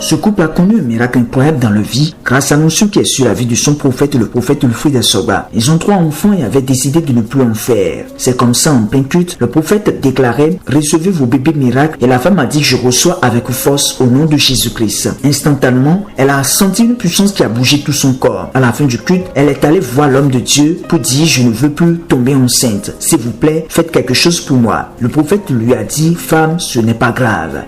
Ce couple a connu un miracle incroyable dans leur vie grâce à l'onction qui est sur la vie de son prophète, le prophète Wilfrid Asoba. Ils ont 3 enfants et avaient décidé de ne plus en faire. C'est comme ça, en plein culte, le prophète déclarait « Recevez vos bébés miracles » et la femme a dit « Je reçois avec force au nom de Jésus-Christ ». Instantanément, elle a senti une puissance qui a bougé tout son corps. À la fin du culte, elle est allée voir l'homme de Dieu pour dire « Je ne veux plus tomber enceinte. S'il vous plaît, faites quelque chose pour moi. » Le prophète lui a dit « Femme, ce n'est pas grave. »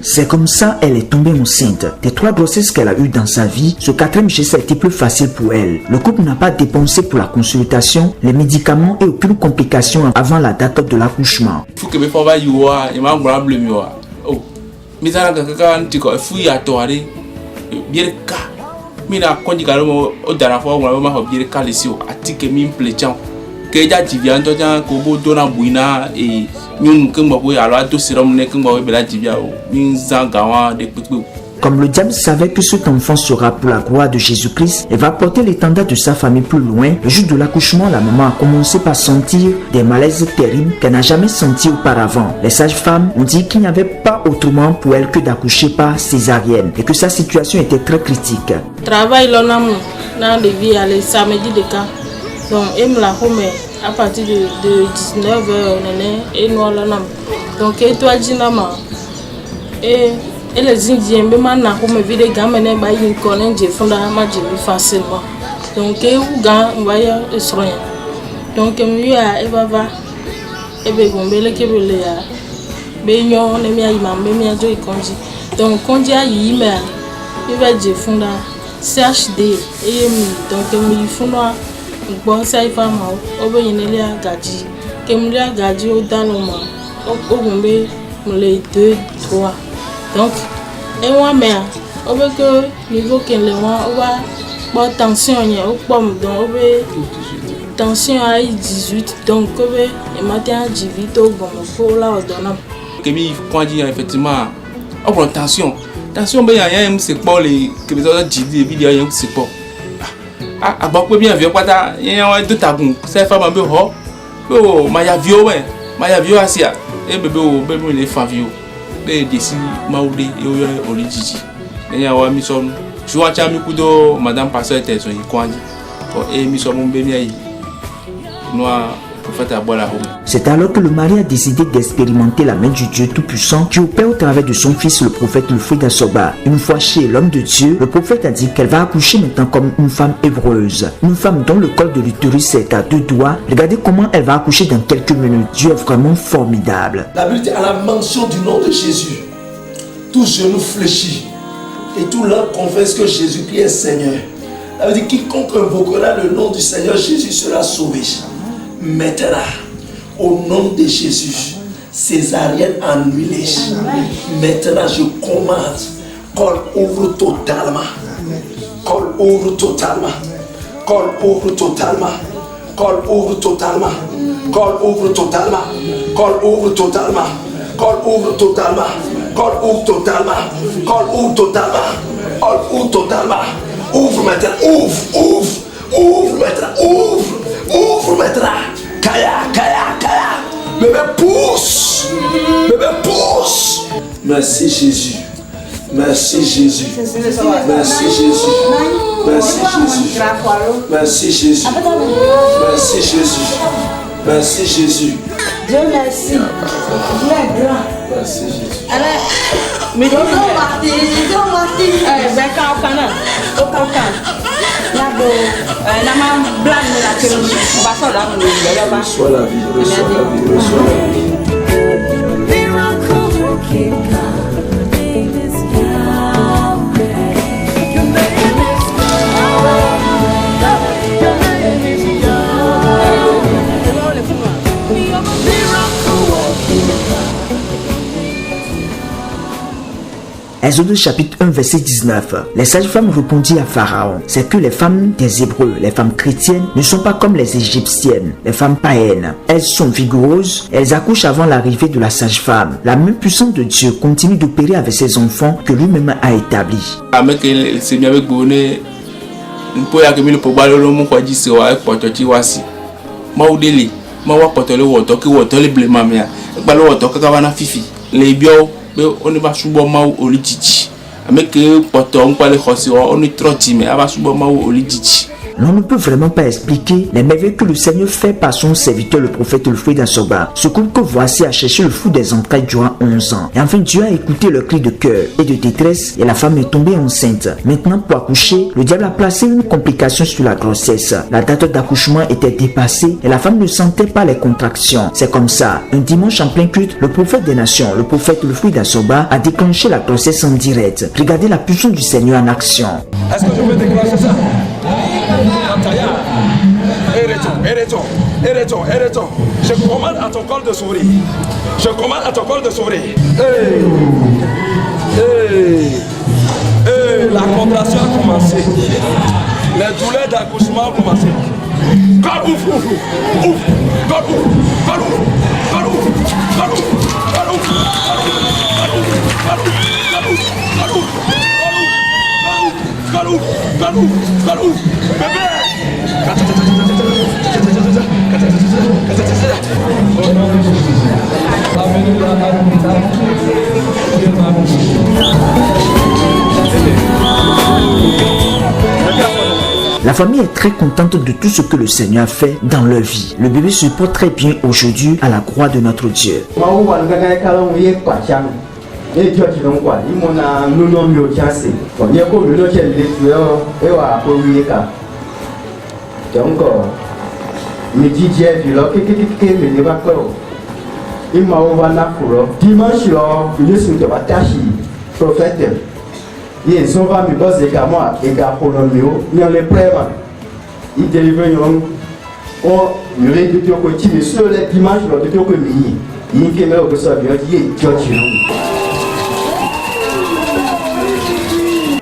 C'est comme ça elle est tombée enceinte. Des 3 grossesses qu'elle a eues dans sa vie, ce 4e geste a été plus facile pour elle. Le couple n'a pas dépensé pour la consultation, les médicaments et aucune complication avant la date de l'accouchement. Comme le diable savait que cet enfant sera pour la gloire de Jésus-Christ et va porter l'étendard de sa famille plus loin, le jour de l'accouchement, la maman a commencé par sentir des malaises terribles qu'elle n'a jamais sentis auparavant. Les sages-femmes ont dit qu'il n'y avait pas autrement pour elle que d'accoucher par césarienne et que sa situation était très critique. Travail dans le vie le samedi de cas. Donc, elle me l'a remis à partir de 19h et nous allons. Donc, et toi, Jinama, et les Indiens, même maintenant, comme vie des gamins, ils connaissent des fonds facilement. Donc, et où gars, on va y aller soin. Donc, il y a Eva, et bien, on va y aller. Benyo, on est mis à Imam, mais il y a deux congés. Donc, quand il y a email, il va dire fonds CHD, et donc, il faut bon ça il va mal au bien il a gardé que me l'a gardé au dans le moment au bombe les 2 3 donc et moi mère au bien que niveau qu'elle le voit on va bon tension au pomme donc tension à 18 donc et matin 18 au bon pour la ordonnance que mi quand dire effectivement au bon tension ben il y a un c'est pas les que les autres dit il y a un c'est pas ah bon bien vieux quoi ta il y a 2 tabou c'est femme un peu ho oh maya vieux asia et bébé les femmes vieux et d'ici maudé et origine il y a wa mi son je vois cha mi kudo madame pasteur était so ikwandi et mi so mon bébé noir. C'est alors que le mari a décidé d'expérimenter la main du Dieu Tout-Puissant qui opère au travers de son fils, le prophète Wilfrid Asoba. Une fois chez l'homme de Dieu, le prophète a dit qu'elle va accoucher maintenant comme une femme heureuse. Une femme dont le col de l'utérus est à 2 doigts. Regardez comment elle va accoucher dans quelques minutes. Dieu est vraiment formidable. La Bible dit à la mention du nom de Jésus, tout genou fléchit et tout l'homme confesse que Jésus-Christ est Seigneur. La Bible dit quiconque invoquera le nom du Seigneur Jésus sera sauvé. Maintenant, au nom de Jésus, césarienne annulée. Maintenant, je commande, col ouvre totalement. Col ouvre totalement. Col ouvre totalement. Col ouvre totalement. Col ouvre totalement. Col ouvre totalement. Col ouvre totalement. Col ouvre totalement. Col ouvre totalement. Col ouvre totalement. Ouvre maintenant. Ouvre maintenant. Ouvre maintenant. Kaya. Bébé pousse. Merci Jésus. Merci Jésus. Merci Jésus. Merci Jésus. Merci Jésus. Merci Jésus. Merci Jésus. Dieu merci. Dieu est grand. Merci Jésus. Mais Dieu Martin. Reçois la vie, reçois la vie, reçois la vie. Miracle working God. Exode chapitre 1 verset 19. Les sages-femmes répondirent à Pharaon, c'est que les femmes des Hébreux, les femmes chrétiennes, ne sont pas comme les Égyptiennes, les femmes païennes. Elles sont vigoureuses, elles accouchent avant l'arrivée de la sage-femme. La main puissante de Dieu continue d'opérer avec ses enfants que lui-même a établis. Avec le Seigneur avec bonheur, nous pouvons accueillir le problème de l'homme qui dit c'est ouais pour toi tu vois si. Moi au délai, moi wa pour toi le water que water le blé mamia. Pas le water que kavana fifi. Les bio, on ne va souvent ma au lititi. Avec que pour toi on parle de on est trop timé. On va souvent ma au lititi. L'on ne peut vraiment pas expliquer les merveilles que le Seigneur fait par son serviteur le prophète Elfoué d'Assoba. Ce couple que voici a cherché le fou des entrailles durant 11 ans. Et enfin Dieu a écouté leur cri de cœur et de détresse et la femme est tombée enceinte. Maintenant pour accoucher, le diable a placé une complication sur la grossesse. La date d'accouchement était dépassée et la femme ne sentait pas les contractions. C'est comme ça, un dimanche en plein culte, le prophète des nations, le prophète Elfoué d'Assoba a déclenché la grossesse en direct. Regardez la puissance du Seigneur en action. Est-ce que je peux déclencher ça? Je commande à ton corps de s'ouvrir. Je commande à ton corps de s'ouvrir. La contraction a commencé. Les douleurs d'accouchement ont commencé. Corps ouvre, ouvre, ouvre. Corps ouvre, corps ouvre, corps ouvre, corps ouvre, corps ouvre, corps ouvre, corps ouvre, bébé. La famille est très contente de tout ce que le Seigneur a fait dans leur vie. Le bébé se porte très bien aujourd'hui à la croix de notre Dieu. Ils ont va me bosser également et Gaponomio, il y a les prêts. Ils délivrent on me réduit au quotidien sur les dimanches de tout comme il y a une au sol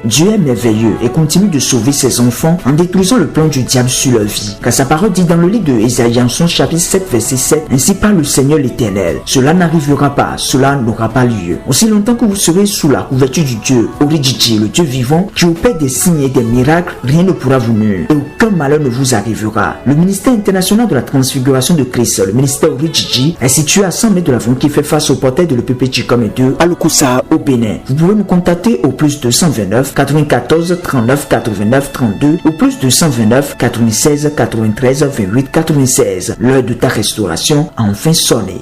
Dieu est merveilleux et continue de sauver ses enfants en détruisant le plan du diable sur leur vie. Car sa parole dit dans le livre de Ésaïe en son chapitre 7 verset 7, ainsi parle le Seigneur l'Éternel. Cela n'arrivera pas, cela n'aura pas lieu. Aussi longtemps que vous serez sous la couverture du Dieu, Oridjidji, le Dieu vivant, qui opère des signes et des miracles, rien ne pourra vous nuire et aucun malheur ne vous arrivera. Le ministère international de la transfiguration de Christ, le ministère Oridjidji, est situé à 100 mètres de l'avant qui fait face au portail de l'EPP Chikome 2 à Lukusa au Bénin. Vous pouvez nous contacter au plus 229 94 39 89 32 ou plus 229 96 93 28 96. L'heure de ta restauration a enfin sonné.